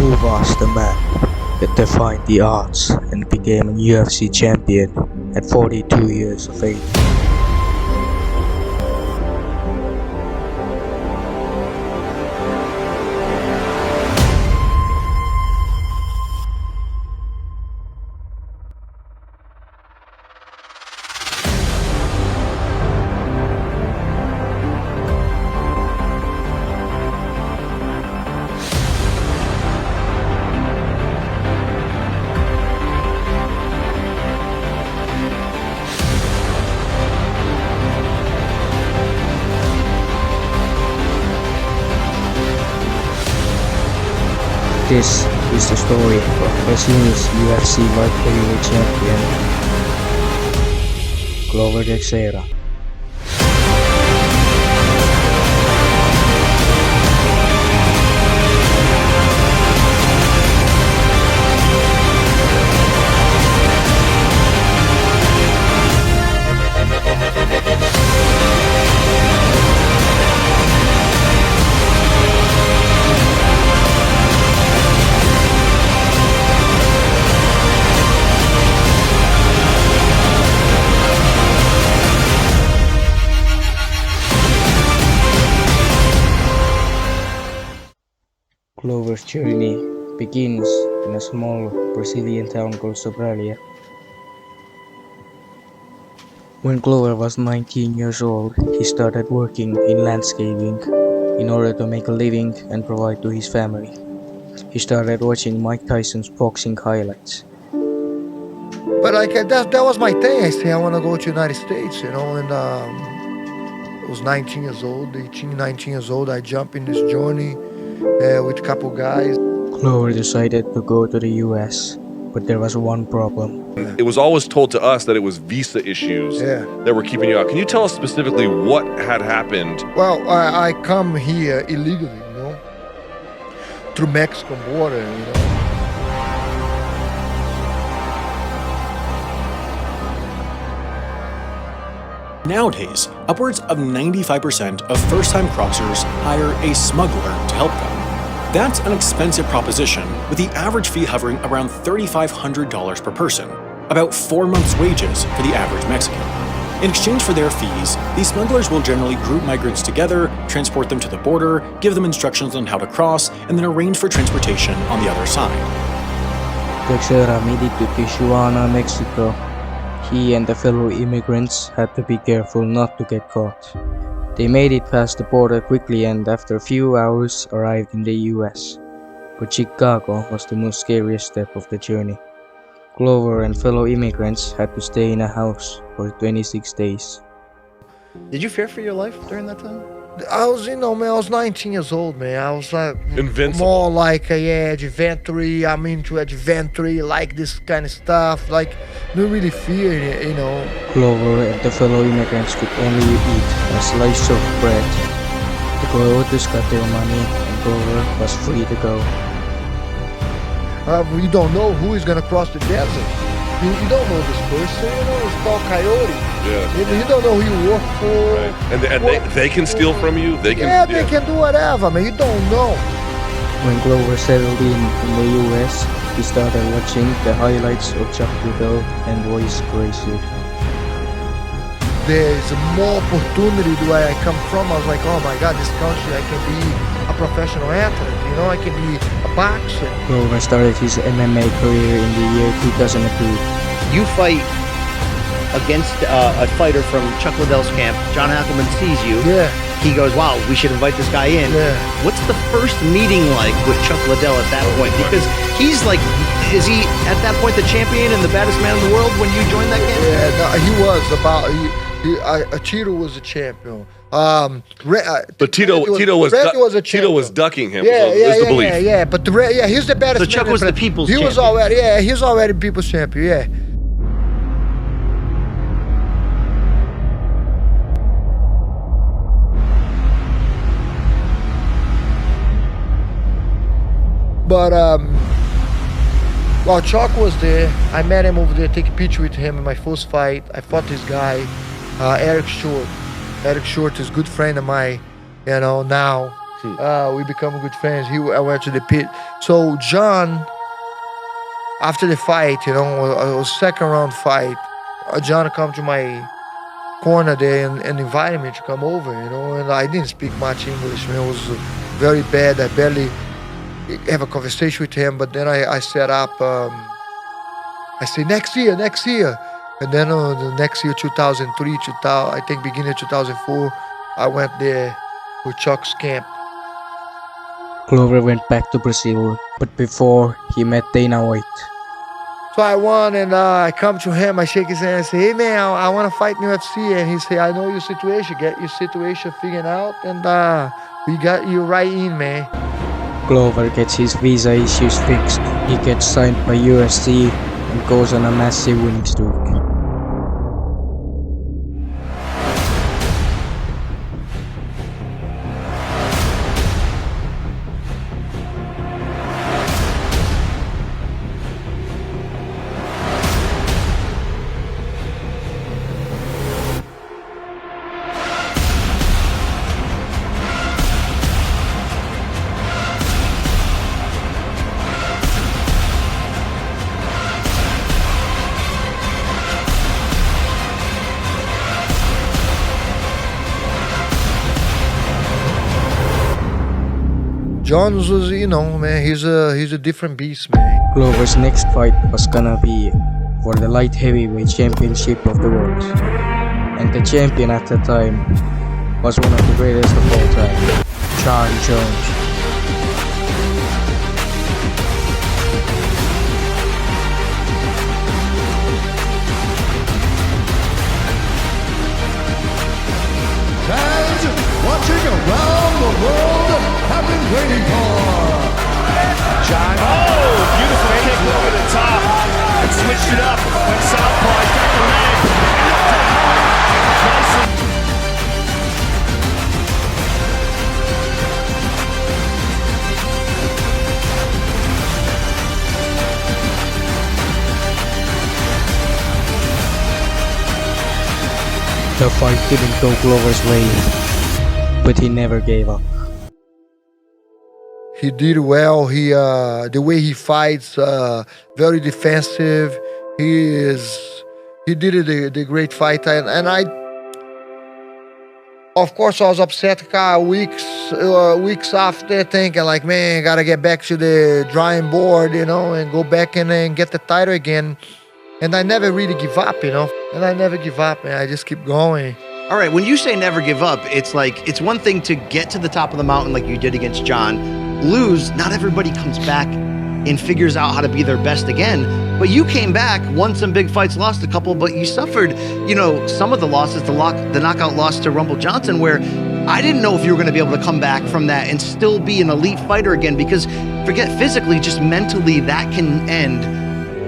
Who was the man that defied the odds and became a UFC champion at 42 years of age? This is the story of Brazil's UFC light heavyweight champion, Glover Teixeira. Glover's journey begins in a small Brazilian town called Sobralia. When Glover was 19 years old, he started working in landscaping in order to make a living and provide to his family. He started watching Mike Tyson's boxing highlights. But that was my thing. I say I want to go to United States, and I was 19 years old, 18, 19 years old. I jumped in this journey with a couple guys. Glover decided to go to the US, but there was one problem. It was always told to us that it was visa issues that were keeping you out. Can you tell us specifically what had happened? Well, I come here illegally, through Mexican border, Nowadays, upwards of 95% of first-time crossers hire a smuggler to help them. That's an expensive proposition, with the average fee hovering around $3,500 per person, about 4 months' wages for the average Mexican. In exchange for their fees, these smugglers will generally group migrants together, transport them to the border, give them instructions on how to cross, and then arrange for transportation on the other side. Teixeira made it to Tijuana, Mexico. He and the fellow immigrants had to be careful not to get caught. They made it past the border quickly and after a few hours arrived in the US. But Chicago was the most scariest step of the journey. Glover and fellow immigrants had to stay in a house for 26 days. Did you fear for your life during that time? I was, I was 19 years old, man. I was like Invincible. more like, adventure. I'm into adventure, like this kind of stuff. Like, don't really fear it, Glover and the fellow immigrants could only eat a slice of bread. The coyotes got their money and Glover was free to go. You don't know who is gonna cross the desert. You don't know this person, it's called coyote. Yeah. You don't know who you work for. Right. And they can steal from you? They can. They can do whatever, man. You don't know. When Glover settled in the US, he started watching the highlights of Chuck Liddell and Royce Gracie. There's more opportunity where I come from. I was like, oh my God, this country, I can be a professional athlete, I can be a boxer. Glover started his MMA career in the year 2002. You fight against a fighter from Chuck Liddell's camp. John Hackleman sees you. Yeah. He goes, wow, we should invite this guy in. Yeah. What's the first meeting like with Chuck Liddell at that point? Because he's like, is he at that point the champion and the baddest man in the world when you joined that camp? Yeah, no, he was about. Tito was a champion. But Tito was a champion. Tito was ducking him. Yeah, is the belief. yeah. But he's the baddest. So Chuck man was the people's champion. He was already people's champion. Yeah. But while Chuck was there, I met him over there, take a picture with him in my first fight. I fought this guy, Eric Short. Eric Short is a good friend of mine, now. We become good friends. I went to the pit. So John, after the fight, it was second round fight. John come to my corner there and invited me to come over, and I didn't speak much English, man. It was very bad. I barely have a conversation with him, but then I set up, I say, next year. And then the next year, 2003, I think beginning of 2004, I went there with Chuck's camp. Glover went back to Brazil, but before he met Dana White. So I won, and I come to him, I shake his hand, and say, hey man, I want to fight in UFC. And he say, I know your situation, get your situation figured out, and we got you right in, man. Glover gets his visa issues fixed, he gets signed by UFC, and goes on a massive winning streak. John was, man, he's a different beast, man. Glover's next fight was gonna be for the light heavyweight championship of the world. And the champion at the time was one of the greatest of all time, John Jones. Fans watching around the world have been waiting for. John. Oh, beautiful kick over the top. And switched it up. Went southpaw. Got the leg. The fight didn't go Glover's way, but he never gave up. He did well. The way he fights, very defensive. He did the great fight, and I, of course, I was upset. Weeks after, thinking like, man, gotta get back to the drawing board, and go back and get the title again. And I never really give up, And I never give up, man. I just keep going. All right, when you say never give up, it's like, it's one thing to get to the top of the mountain like you did against John, lose, not everybody comes back and figures out how to be their best again. But you came back, won some big fights, lost a couple, but you suffered, some of the losses, the knockout loss to Rumble Johnson, where I didn't know if you were going to be able to come back from that and still be an elite fighter again, because forget physically, just mentally, that can end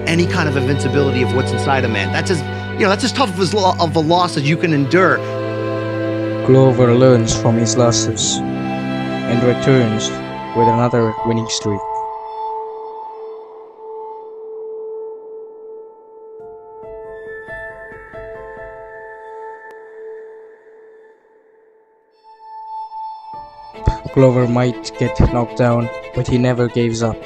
any kind of invincibility of what's inside a man. That's as tough of a loss as you can endure. Glover learns from his losses and returns with another winning streak. Glover might get knocked down, but he never gives up.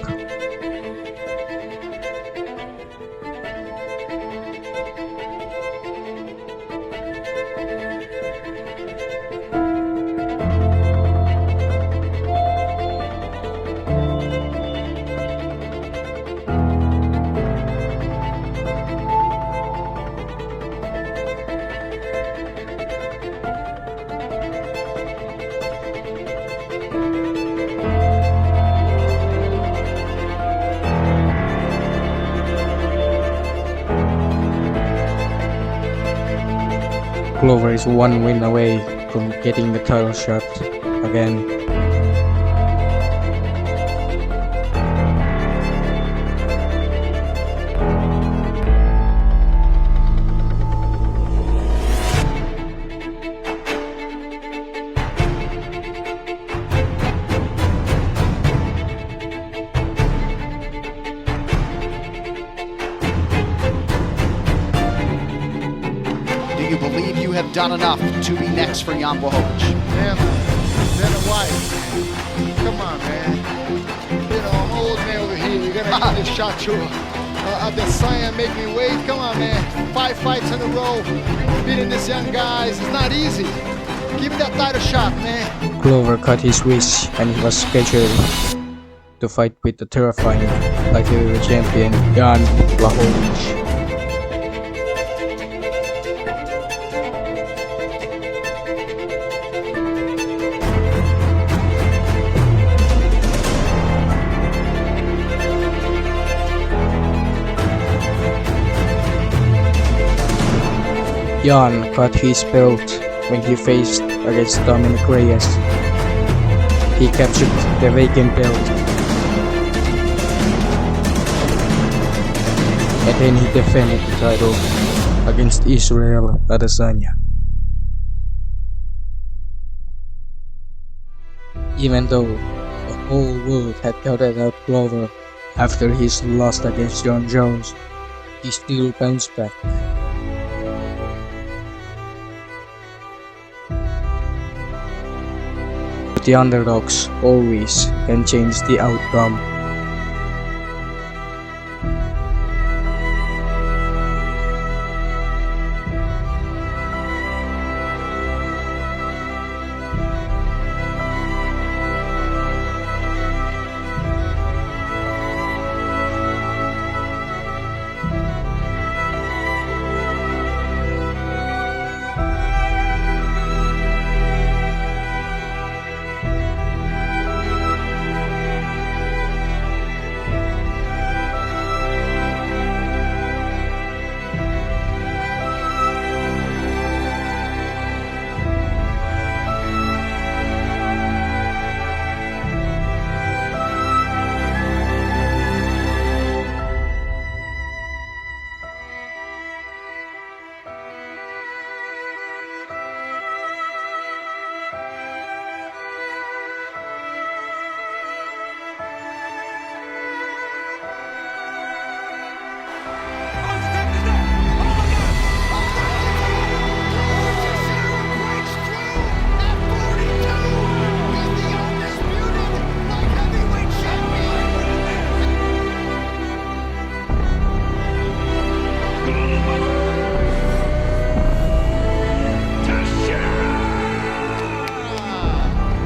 Glover is one win away from getting the title shot again. Do you believe you have done enough to be next for Jan Blachowicz? Man, better wife. Come on, man. You know, I'm an old man over here. You're gonna give this shot to Adesanya and make me wait? Come on, man. 5 fights in a row. Beating these young guys. It's not easy. Give me that title shot, man. Glover cut his wish and he was scheduled to fight with the terrifying light heavyweight champion Jan Blachowicz. Jan got his belt when he faced against Dominic Reyes. He captured the vacant belt and then he defended the title against Israel Adesanya. Even though the whole world had counted out Glover after his loss against John Jones, he still bounced back. The underdogs always can change the outcome.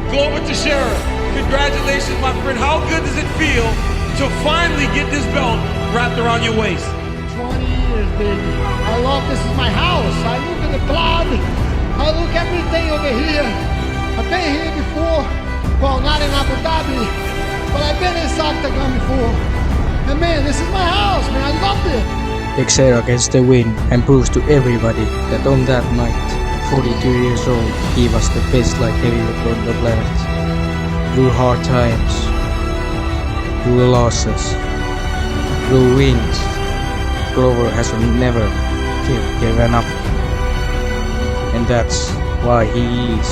Glover Teixeira, congratulations, my friend. How good does it feel to finally get this belt wrapped around your waist? 20 years, baby. I love this is my house. I look at the blood. I look everything over here. I've been here before. Well, not in Abu Dhabi, but I've been in Octagon before. And man, this is my house, man. I love it. Teixeira gets the win and proves to everybody that on that night, 42 years old, he was the best light heavyweight on the planet. Through hard times, through losses, through wins, Glover has never given up. And that's why he is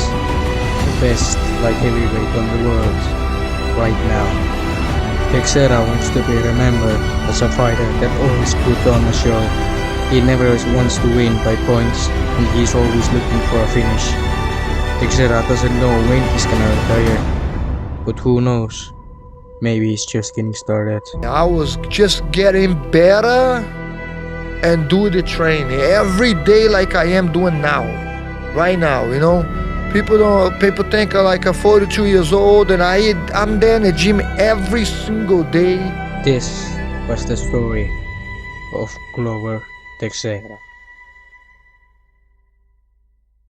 the best light heavyweight on the world right now. Teixeira wants to be remembered as a fighter that always put on a show. He never wants to win by points, and he's always looking for a finish. Teixeira doesn't know when he's gonna retire, but who knows? Maybe he's just getting started. I was just getting better and do the training every day like I am doing now, right now, you know. People think I'm like 42 years old and I'm there in the gym every single day. This was the story of Glover Teixeira.